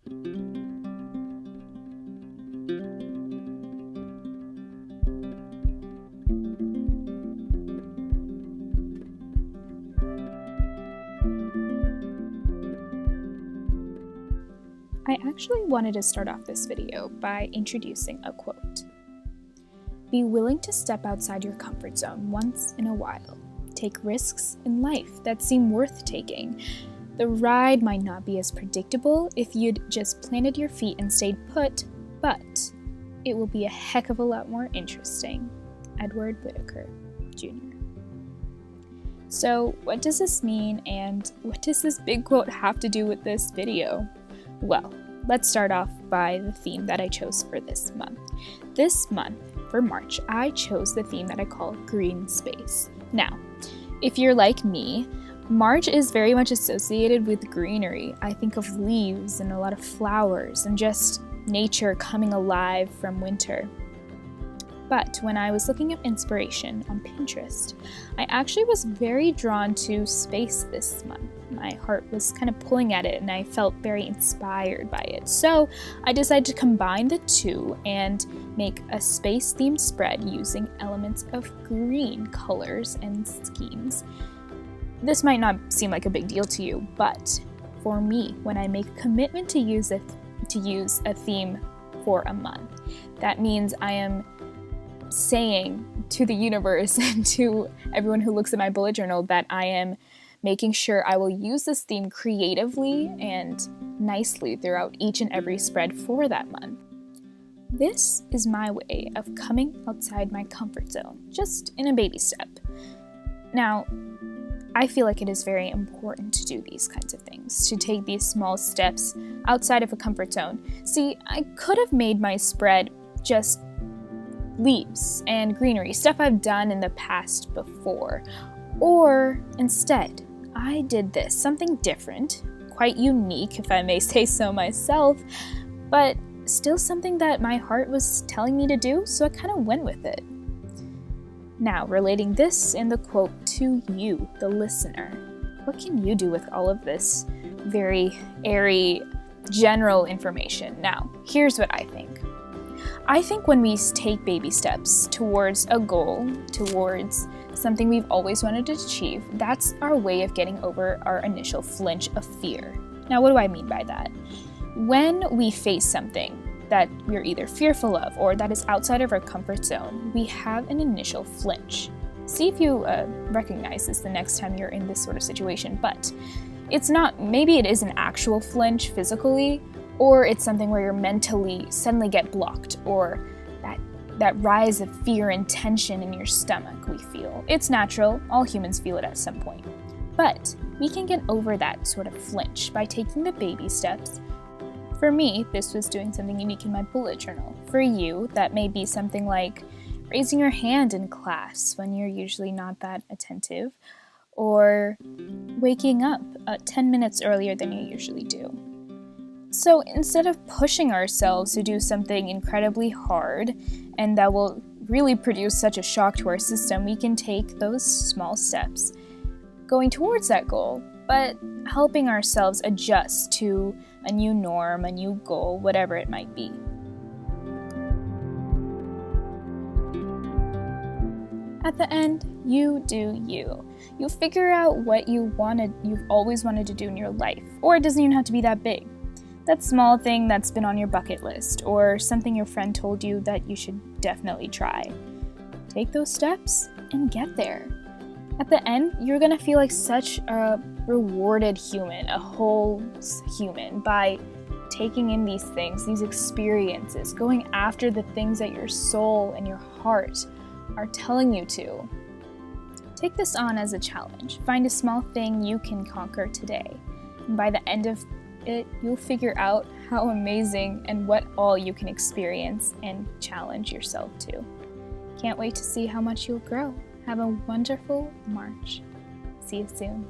I actually wanted to start off this video by introducing a quote. Be willing to step outside your comfort zone once in a while. Take risks in life that seem worth taking. The ride might not be as predictable if you'd just planted your feet and stayed put, but it will be a heck of a lot more interesting. Edward Whittaker, Jr. So what does this mean, and what does this big quote have to do with this video? Well, let's start off by the theme that I chose for this month. This month, for March, I chose the theme that I call green space. Now, if you're like me, March is very much associated with greenery. I think of leaves and a lot of flowers and just nature coming alive from winter. But when I was looking up inspiration on Pinterest, I actually was very drawn to space this month. My heart was kind of pulling at it and I felt very inspired by it. So I decided to combine the two and make a space-themed spread using elements of green colors and schemes. This might not seem like a big deal to you, but for me, when I make a commitment to use a theme for a month, that means I am saying to the universe and to everyone who looks at my bullet journal that I am making sure I will use this theme creatively and nicely throughout each and every spread for that month. This is my way of coming outside my comfort zone, just in a baby step. Now, I feel like it is very important to do these kinds of things, to take these small steps outside of a comfort zone. See, I could have made my spread just leaves and greenery, stuff I've done in the past before. Or instead, I did this, something different, quite unique if I may say so myself, but still something that my heart was telling me to do, so I kind of went with it. Now, relating this and the quote to you, the listener, what can you do with all of this very airy, general information? Now, here's what I think. I think when we take baby steps towards a goal, towards something we've always wanted to achieve, that's our way of getting over our initial flinch of fear. Now, what do I mean by that? When we face something that we're either fearful of or that is outside of our comfort zone, we have an initial flinch. See if you recognize this the next time you're in this sort of situation, but it's not, maybe it is an actual flinch physically, or it's something where you're mentally suddenly get blocked, or that rise of fear and tension in your stomach we feel. It's natural, all humans feel it at some point. But we can get over that sort of flinch by taking the baby steps. For me, this was doing something unique in my bullet journal. For you, that may be something like raising your hand in class when you're usually not that attentive, or waking up 10 minutes earlier than you usually do. So instead of pushing ourselves to do something incredibly hard and that will really produce such a shock to our system, we can take those small steps going towards that goal, but helping ourselves adjust to a new norm, a new goal, whatever it might be. At the end, you do you. You figure out what you've always wanted to do in your life, or it doesn't even have to be that big. That small thing that's been on your bucket list, or something your friend told you that you should definitely try. Take those steps and get there. At the end, you're gonna feel like such a rewarded human, a whole human, by taking in these things, these experiences, going after the things that your soul and your heart are telling you to. Take this on as a challenge. Find a small thing you can conquer today. And by the end of it, you'll figure out how amazing and what all you can experience and challenge yourself to. Can't wait to see how much you'll grow. Have a wonderful March. See you soon.